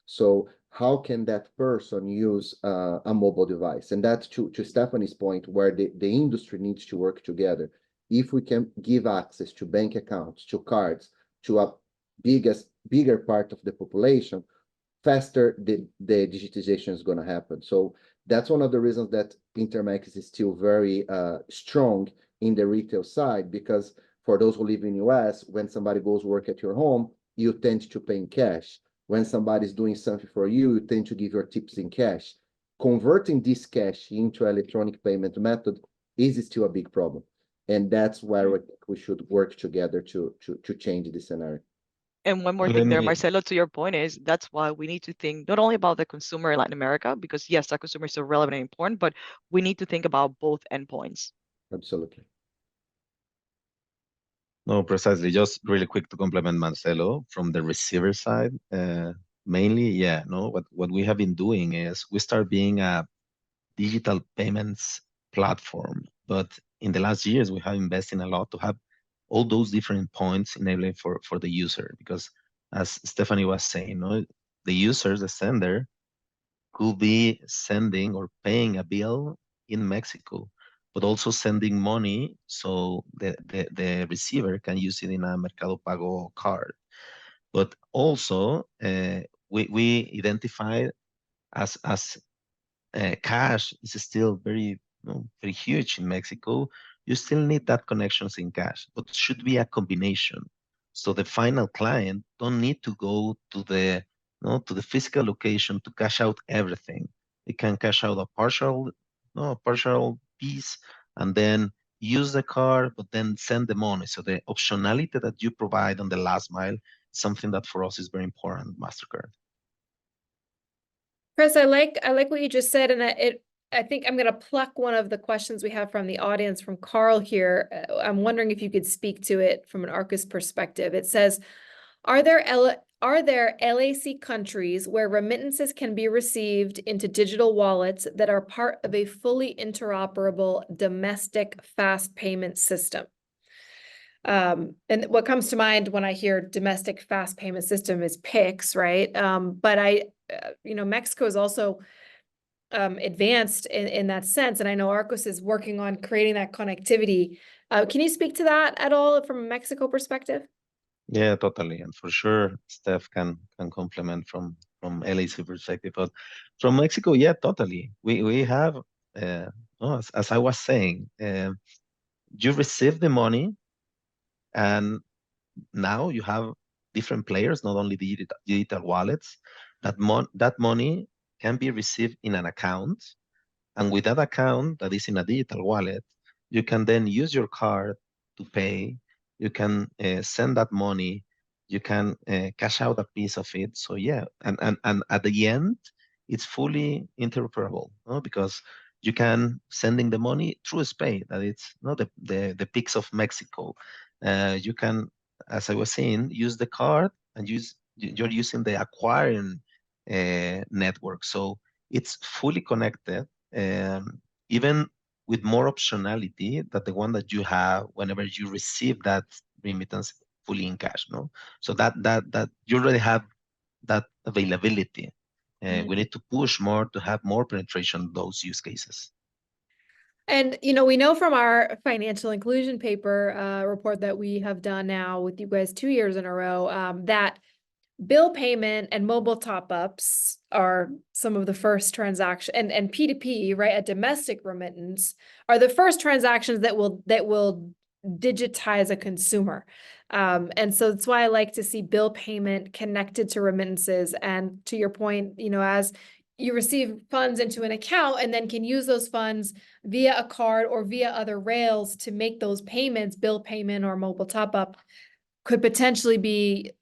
So how can that person use a mobile device? And that's to Stephanie's point, where the industry needs to work together. If we can give access to bank accounts, to cards, to a bigger part of the population, faster the digitization is going to happen. So that's one of the reasons that Intermex is still very strong in the retail side, because for those who live in the US, when somebody goes work at your home, you tend to pay in cash. When somebody's doing something for you, you tend to give your tips in cash. Converting this cash into electronic payment method is still a big problem. And that's where we should work together to change the scenario. And one more Let thing there, me, Marcelo, to your point is that's why we need to think not only about the consumer in Latin America, because yes, that consumer is still relevant and important, but we need to think about both endpoints. Absolutely. no, precisely. Just really quick to complement Marcelo from the receiver side. Mainly, yeah, no, what we have been doing is we start being a digital payments platform, but in the last years we have invested a lot to have all those different points enabling for the user, because as Stephanie was saying, no, the user, the sender, could be sending or paying a bill in Mexico, but also sending money so the receiver can use it in a Mercado Pago card. But also we identify as cash is still very, very huge in Mexico. You still need that connections in cash, but it should be a combination. So the final client don't need to go to the physical location to cash out everything. They can cash out a partial piece and then use the card, but then send the money. So the optionality that you provide on the last mile is something that for us is very important, Mastercard. Chris, I like what you just said, and I think I'm going to pluck one of the questions we have from the audience from Carl here. I'm wondering if you could speak to it from an Arcus perspective. It says, are there LAC countries where remittances can be received into digital wallets that are part of a fully interoperable domestic fast payment system? And what comes to mind when I hear domestic fast payment system is PIX, right? But Mexico is also advanced in that sense, and I know Arcos is working on creating that connectivity. Can you speak to that at all from a Mexico perspective? Yeah, totally, and for sure, Steph can complement from LAC perspective, but from Mexico, yeah, totally. We have, as I was saying, you receive the money, and now you have different players, not only digital wallets. That money can be received in an account, and with that account that is in a digital wallet, you can then use your card to pay. You can send that money. You can cash out a piece of it. So yeah, and at the end, it's fully interoperable, no? Because you can sending the money through SPAY, that it's not the PIX of Mexico. You can, as I was saying, use the card and you're using the acquiring network. So it's fully connected. even with more optionality than the one that you have whenever you receive that remittance fully in cash, no? So that you already have that availability. We need to push more to have more penetration of those use cases. And, we know from our financial inclusion paper report that we have done now with you guys 2 years in a row, that bill payment and mobile top-ups are some of the first transaction and P2P, right? A domestic remittance are the first transactions that will digitize a consumer. And so that's why I like to see bill payment connected to remittances. And to your point, as you receive funds into an account and then can use those funds via a card or via other rails to make those payments, bill payment or mobile top-up could potentially be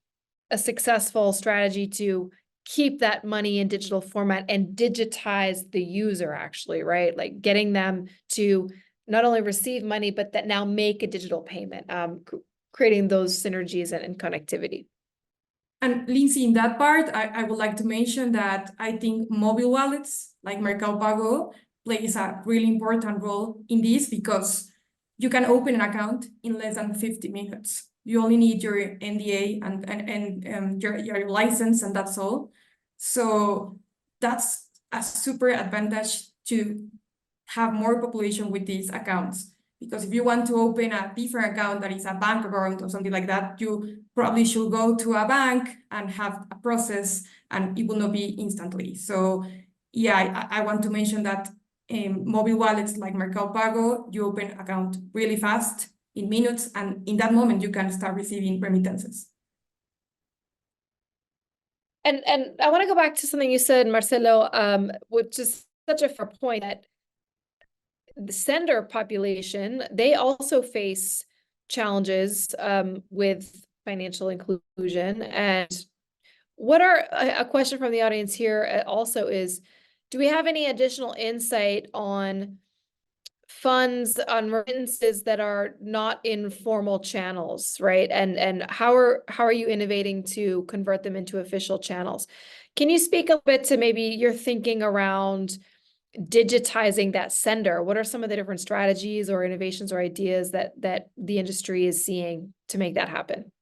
a successful strategy to keep that money in digital format and digitize the user actually, right? Like getting them to not only receive money, but that now make a digital payment, creating those synergies and connectivity. And Lindsay, in that part, I would like to mention that I think mobile wallets like Mercado Pago plays a really important role in this because you can open an account in less than 50 minutes. You only need your NDA and your license, and that's all. So that's a super advantage to have more population with these accounts. Because if you want to open a different account that is a bank account or something like that, you probably should go to a bank and have a process, and it will not be instantly. So yeah, I want to mention that mobile wallets like Mercado Pago, you open account really fast in minutes, and in that moment you can start receiving remittances. And I want to go back to something you said, Marcelo, which is such a fair point, that the sender population, they also face challenges with financial inclusion. And what are a question from the audience here also is, do we have any additional insight on funds on remittances that are not in formal channels, right? And how are you innovating to convert them into official channels? Can you speak a bit to maybe your thinking around digitizing that sender? What are some of the different strategies or innovations or ideas that the industry is seeing to make that happen?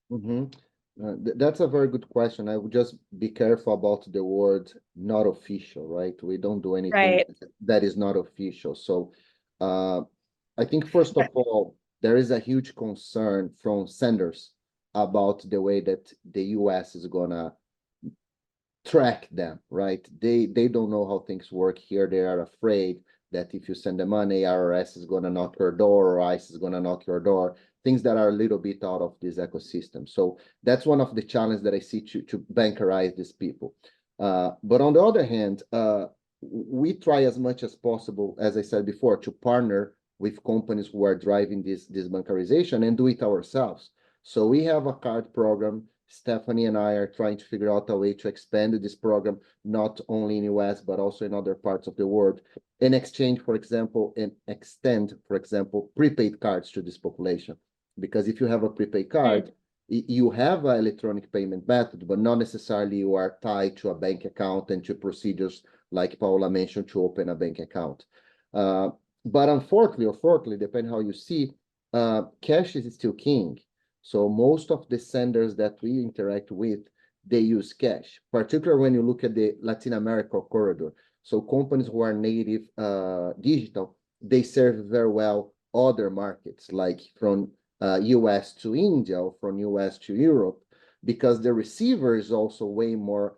That's a very good question. I would just be careful about the word not official, right? We don't do anything that is not official. So I think first of all, there is a huge concern from senders about the way that the US is gonna track them, right? They don't know how things work here. They are afraid that if you send them money, IRS is going to knock your door or ICE is going to knock your door, things that are a little bit out of this ecosystem. So that's one of the challenges that I see to bankerize these people. But on the other hand, we try as much as possible, as I said before, to partner with companies who are driving this bankerization and do it ourselves. So we have a card program. Stephanie and I are trying to figure out a way to expand this program, not only in US, but also in other parts of the world, in exchange, for example, and extend, for example, prepaid cards to this population. Because if you have a prepaid card, you have an electronic payment method, but not necessarily you are tied to a bank account and to procedures like Paula mentioned to open a bank account. But unfortunately, or fortunately, depending how you see, cash is still king. So most of the senders that we interact with, they use cash, particularly when you look at the Latin America corridor. So companies who are native digital, they serve very well other markets, like from US to India or from US to Europe, because the receiver is also way more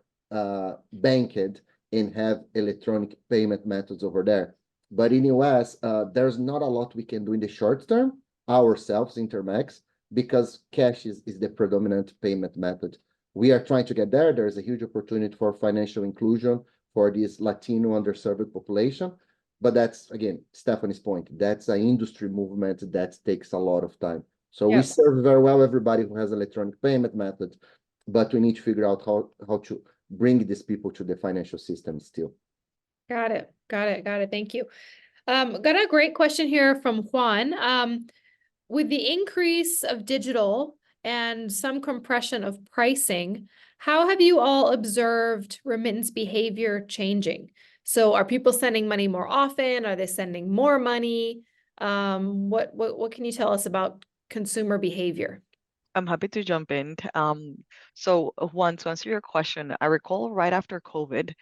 banked and have electronic payment methods over there. But in US, there's not a lot we can do in the short term ourselves, Intermex, because cash is the predominant payment method. We are trying to get there. There's a huge opportunity for financial inclusion for this Latino underserved population. But that's, again, Stephanie's point. That's an industry movement that takes a lot of time. So we serve very well everybody who has electronic payment methods, but we need to figure out how to bring these people to the financial system still. Got it. Thank you. Got a great question here from Juan. With the increase of digital and some compression of pricing, how have you all observed remittance behavior changing? So are people sending money more often? Are they sending more money? What can you tell us about consumer behavior? I'm happy to jump in. So Juan, to answer your question, I recall right after COVID,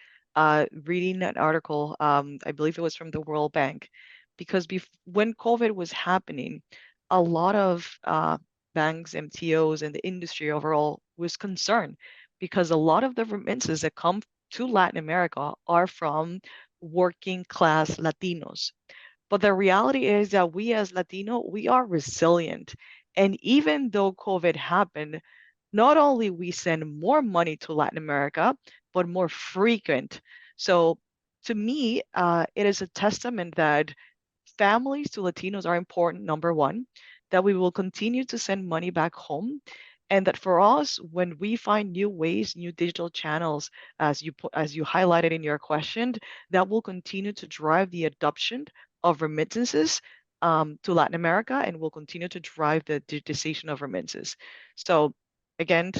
reading an article, I believe it was from the World Bank, because when COVID was happening, a lot of banks, MTOs, and the industry overall was concerned because a lot of the remittances that come to Latin America are from working class Latinos. But the reality is that we as Latino, we are resilient. And even though COVID happened, not only we send more money to Latin America, but more frequent. So to me, it is a testament that families to Latinos are important, number one, that we will continue to send money back home. And that for us, when we find new ways, new digital channels, as you highlighted in your question, that will continue to drive the adoption of remittances to Latin America and will continue to drive the digitization of remittances. So again,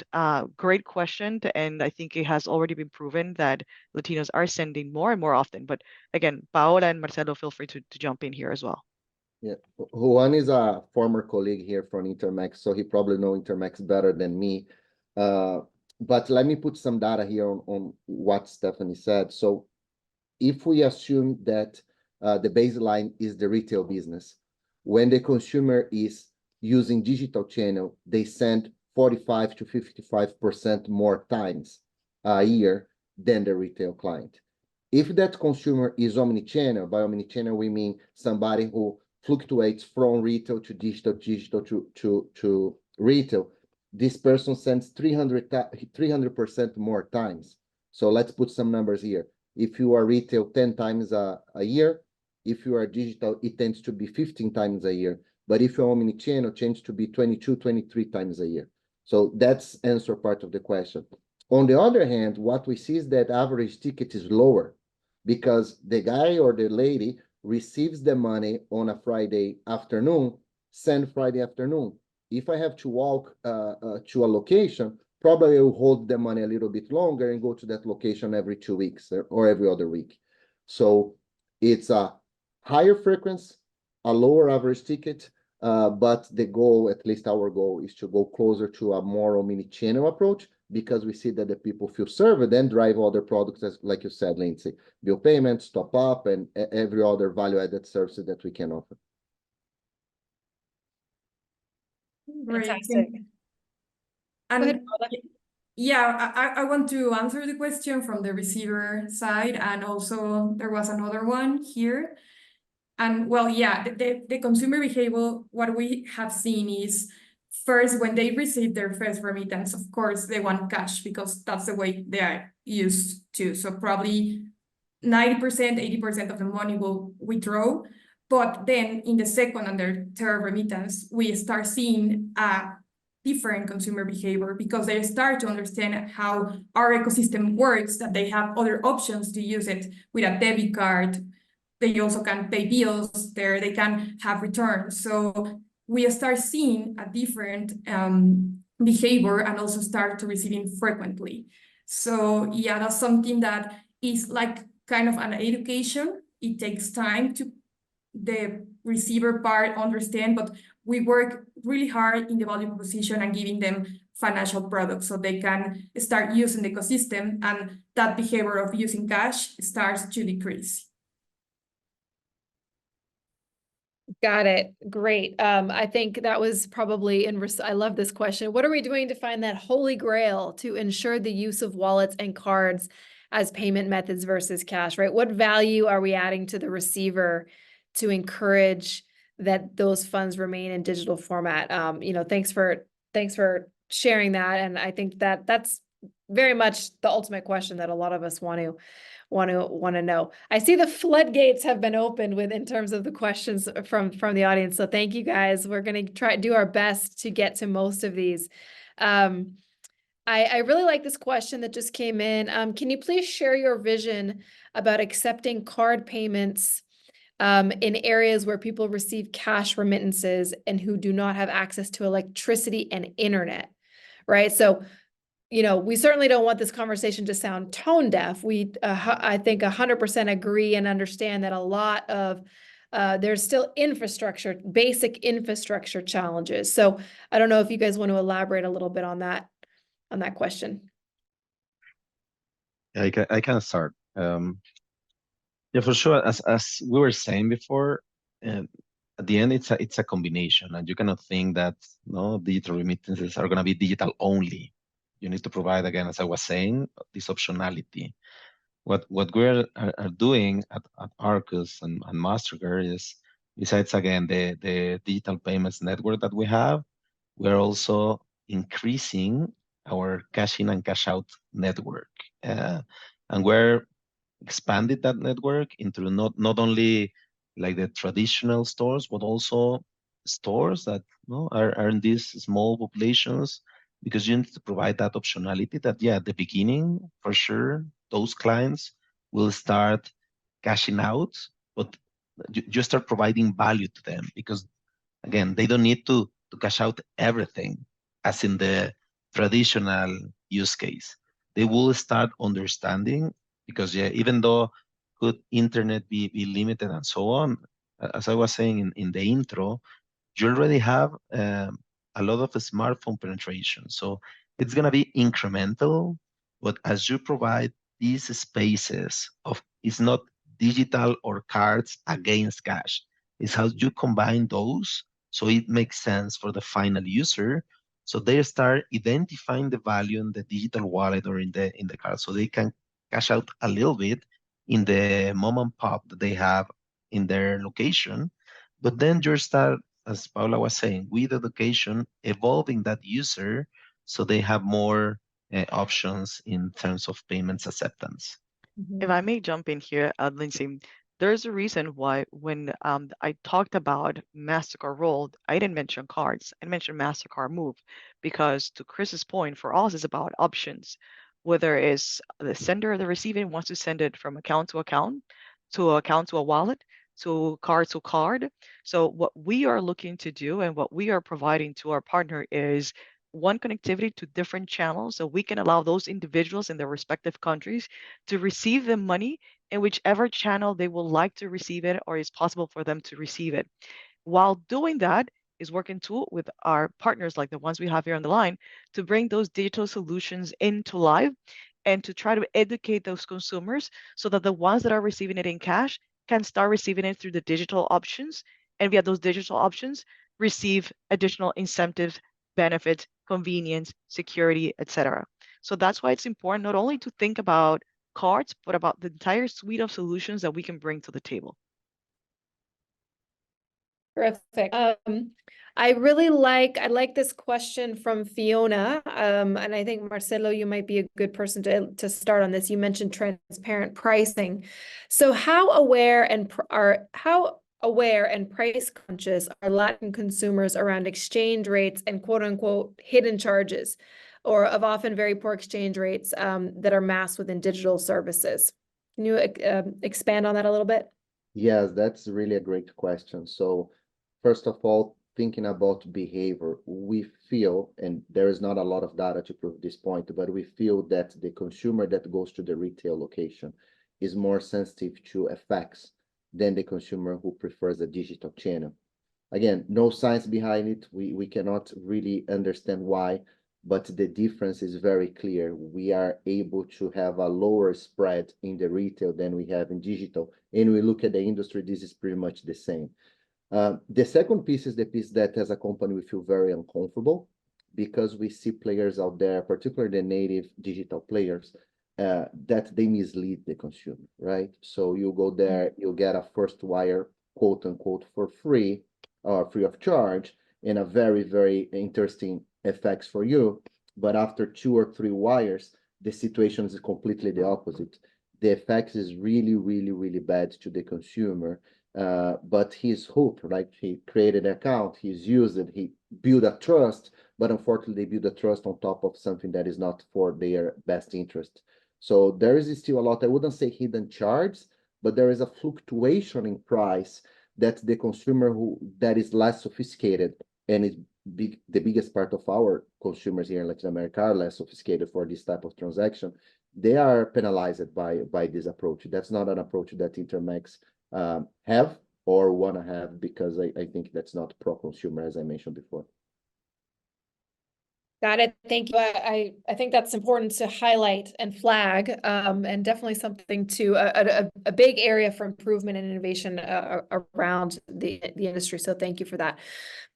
great question. And I think it has already been proven that Latinos are sending more and more often. But again, Paola and Marcelo, feel free to jump in here as well. Yeah, Juan is a former colleague here from Intermex, so he probably knows Intermex better than me. But let me put some data here on what Stephanie said. So if we assume that the baseline is the retail business, when the consumer is using digital channel, they send 45 to 55% more times a year than the retail client. If that consumer is omni-channel, by omni-channel we mean somebody who fluctuates from retail to digital, digital to retail, this person sends 300% more times. So let's put some numbers here. If you are retail 10 times a year, if you are digital, it tends to be 15 times a year. But if you're omni-channel, it tends to be 22, 23 times a year. So that's answer part of the question. On the other hand, what we see is that average ticket is lower because the guy or the lady receives the money on a Friday afternoon, send Friday afternoon. If I have to walk to a location, probably I will hold the money a little bit longer and go to that location every 2 weeks or every other week. So it's a higher frequency, a lower average ticket, but the goal, at least our goal, is to go closer to a more omni-channel approach because we see that the people feel served and drive other products, as like you said, Lindsay, bill payments, top up, and every other value-added services that we can offer. Great. Fantastic. And Go ahead, Paola. yeah, I want to answer the question from the receiver side, and also there was another one here. And well, yeah, the consumer behavior, what we have seen is first, when they receive their first remittance, of course, they want cash because that's the way they are used to. So probably 90%, 80% of the money will withdraw. But then in the second and the third remittance, we start seeing a different consumer behavior because they start to understand how our ecosystem works, that they have other options to use it with a debit card. They also can pay bills there, they can have returns. So we start seeing a different behavior and also start to receiving frequently. So yeah, that's something that is like kind of an education. It takes time to the receiver part understand, but we work really hard in the value proposition and giving them financial products so they can start using the ecosystem, and that behavior of using cash starts to decrease. Got it. Great. I think that was probably I love this question. What are we doing to find that holy grail to ensure the use of wallets and cards as payment methods versus cash, right? What value are we adding to the receiver to encourage that those funds remain in digital format? Thanks for sharing that. And I think that that's very much the ultimate question that a lot of us want to know. I see the floodgates have been opened in terms of the questions from the audience. So thank you guys. We're going to try to do our best to get to most of these. I really like this question that just came in. Can you please share your vision about accepting card payments in areas where people receive cash remittances and who do not have access to electricity and internet, right? So we certainly don't want this conversation to sound tone deaf. I think 100% agree and understand that a lot of there's still basic infrastructure challenges. So I don't know if you guys want to elaborate a little bit on that question. I can start. Yeah, for sure. As we were saying before, at the end, it's a combination, and you cannot think that digital remittances are going to be digital only. You need to provide, again, as I was saying, this optionality. What we're are doing at Arcus and Mastercard is, besides again the digital payments network that we have, we're also increasing our cash in and cash out network, and we're expanded that network into not only like the traditional stores, but also stores that are in these small populations, because you need to provide that optionality that, yeah, at the beginning, for sure, those clients will start cashing out, but you start providing value to them, because again, they don't need to cash out everything as in the traditional use case. They will start understanding, because yeah, even though could internet be limited and so on, as I was saying in the intro, you already have a lot of smartphone penetration. So it's going to be incremental, but as you provide these spaces of, it's not digital or cards against cash, it's how you combine those so it makes sense for the final user. So they start identifying the value in the digital wallet or in the card, so they can cash out a little bit in the mom and pop that they have in their location. But then you start, as Paula was saying, with education, evolving that user so they have more options in terms of payments acceptance. If I may jump in here, Lindsay, there's a reason why when I talked about Mastercard role, I didn't mention cards. I mentioned Mastercard Move, because to Chris's point, for us, it's about options. Whether it's the sender or the receiving wants to send it from account to account to a wallet, to card. So what we are looking to do and what we are providing to our partner is one, connectivity to different channels, so we can allow those individuals in their respective countries to receive the money in whichever channel they would like to receive it or is possible for them to receive it. While doing that, is working too with our partners like the ones we have here on the line to bring those digital solutions into live and to try to educate those consumers so that the ones that are receiving it in cash can start receiving it through the digital options, and via those digital options receive additional incentives, benefits, convenience, security, etc. So that's why it's important not only to think about cards, but about the entire suite of solutions that we can bring to the table. Terrific. I like this question from Fiona, and I think Marcelo, you might be a good person to start on this. You mentioned transparent pricing. So how aware and price conscious are Latin consumers around exchange rates and quote unquote hidden charges, or of often very poor exchange rates that are masked within digital services? Can you expand on that a little bit? Yes, that's really a great question. So first of all, thinking about behavior, we feel, and there is not a lot of data to prove this point, but we feel that the consumer that goes to the retail location is more sensitive to FX than the consumer who prefers a digital channel. Again, no science behind it. We cannot really understand why, but the difference is very clear. We are able to have a lower spread in the retail than we have in digital. And we look at the industry, this is pretty much the same. The second piece is the piece that as a company we feel very uncomfortable, because we see players out there, particularly the native digital players, that they mislead the consumer, right? So you go there, you get a first wire, quote unquote, for free or free of charge, and a very, very interesting effects for you. But after 2 or 3 wires, the situation is completely the opposite. The effects is really, really, really bad to the consumer. But he's hooked, right? He created an account, he's used it, he built a trust, but unfortunately they build a trust on top of something that is not for their best interest. So there is still a lot, I wouldn't say hidden charge, but there is a fluctuation in price that the consumer that is less sophisticated and is the biggest part of our consumers here in Latin America are less sophisticated for this type of transaction. They are penalized by this approach. That's not an approach that Intermex have or want to have, because I think that's not pro-consumer, as I mentioned before. Got it. Thank you. I think that's important to highlight and flag, and definitely something to a big area for improvement and innovation around the industry. So thank you for that.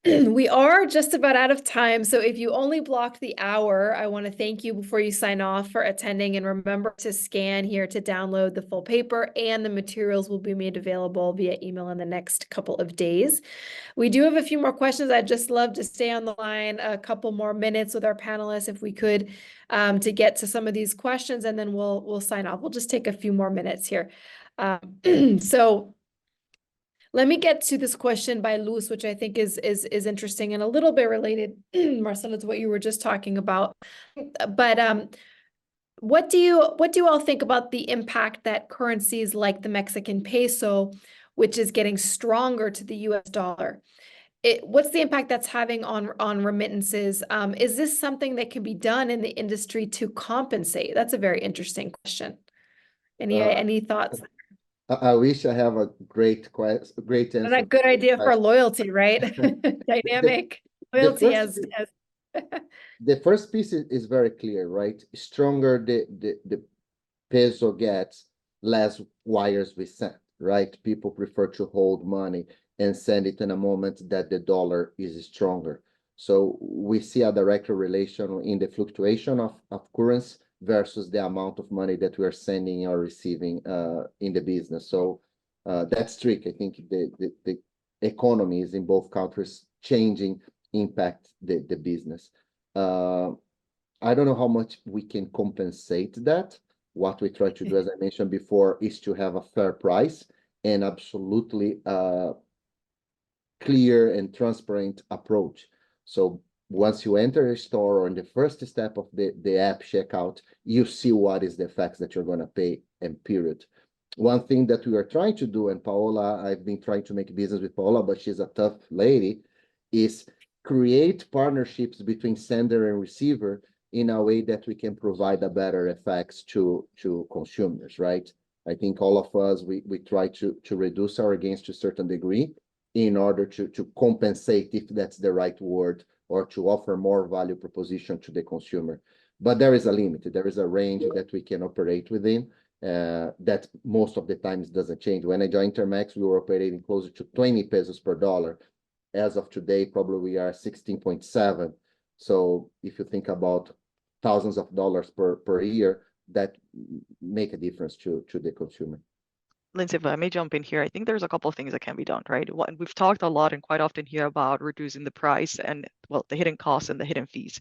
We are just about out of time. So if you only blocked the hour, I want to thank you before you sign off for attending, and remember to scan here to download the full paper, and the materials will be made available via email in the next couple of days. We do have a few more questions. I'd just love to stay on the line a couple more minutes with our panelists if we could, to get to some of these questions, and then we'll sign off. We'll just take a few more minutes here. So let me get to this question by Luz, which I think is interesting and a little bit related, Marcelo, to what you were just talking about. But what do you all think about the impact that currencies like the Mexican peso, which is getting stronger to the US dollar, what's the impact that's having on remittances? Is this something that can be done in the industry to compensate? That's a very interesting question. Any thoughts? I wish I have a great answer. And a good idea for loyalty, right? Dynamic loyalty as the first piece is very clear, right? Stronger the peso gets, less wires we send, right? People prefer to hold money and send it in a moment that the dollar is stronger. So we see a direct relation in the fluctuation of currency versus the amount of money that we are sending or receiving in the business. So that's tricky. I think the economies in both countries changing impact the business. I don't know how much we can compensate that. What we try to do, as I mentioned before, is to have a fair price and absolutely clear and transparent approach. So once you enter a store, or in the first step of the app checkout, you see what is the effects that you're going to pay, and period. One thing that we are trying to do, and Paola, I've been trying to make business with Paola, but she's a tough lady, is create partnerships between sender and receiver in a way that we can provide a better effects to consumers, right? I think all of us, we try to reduce our gains to a certain degree in order to compensate, if that's the right word, or to offer more value proposition to the consumer. But there is a limit. There is a range that we can operate within that most of the times doesn't change. When I joined Intermex, we were operating closer to 20 pesos per dollar. As of today, probably we are 16.7. So if you think about thousands of dollars per year, that make a difference to the consumer. Lindsay, if I may jump in here, I think there's a couple of things that can be done, right? We've talked a lot and quite often here about reducing the price and, well, the hidden costs and the hidden fees.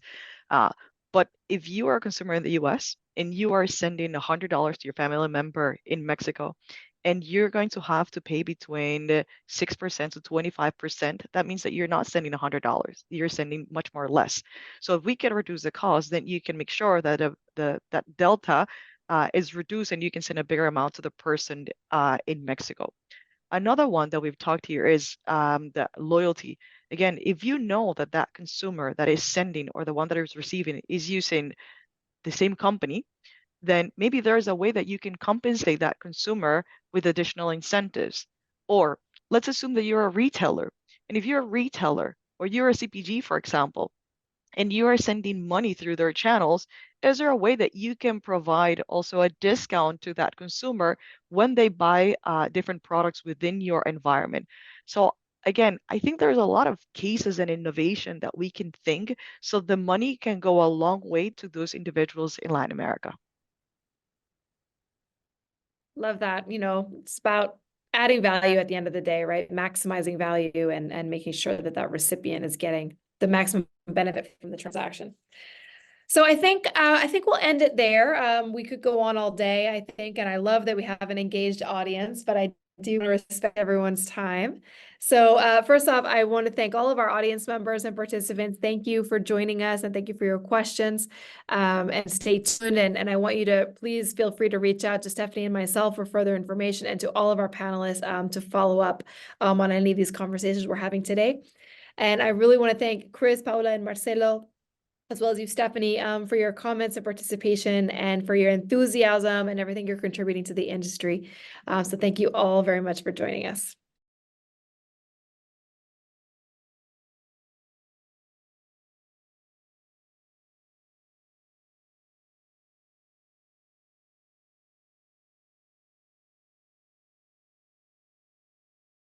But if you are a consumer in the US and you are sending $100 to your family member in Mexico, and you're going to have to pay between 6% to 25%, that means that you're not sending $100. You're sending much more less. So if we can reduce the cost, then you can make sure that that delta is reduced, and you can send a bigger amount to the person in Mexico. Another one that we've talked here is the loyalty. Again, if you know that that consumer that is sending, or the one that is receiving, is using the same company, then maybe there's a way that you can compensate that consumer with additional incentives. Or let's assume that you're a retailer. And if you're a retailer, or you're a CPG, for example, and you are sending money through their channels, is there a way that you can provide also a discount to that consumer when they buy different products within your environment? So again, I think there's a lot of cases and innovation that we can think, so the money can go a long way to those individuals in Latin America. Love that. It's about adding value at the end of the day, right? Maximizing value and making sure that that recipient is getting the maximum benefit from the transaction. So I think we'll end it there. We could go on all day, I think, and I love that we have an engaged audience, but I do respect everyone's time. So first off, I want to thank all of our audience members and participants. Thank you for joining us, and thank you for your questions. And stay tuned. And I want you to please feel free to reach out to Stephanie and myself for further information, and to all of our panelists to follow up on any of these conversations we're having today. And I really want to thank Chris, Paula, and Marcelo, as well as you, Stephanie, for your comments and participation and for your enthusiasm and everything you're contributing to the industry. So thank you all very much for joining us.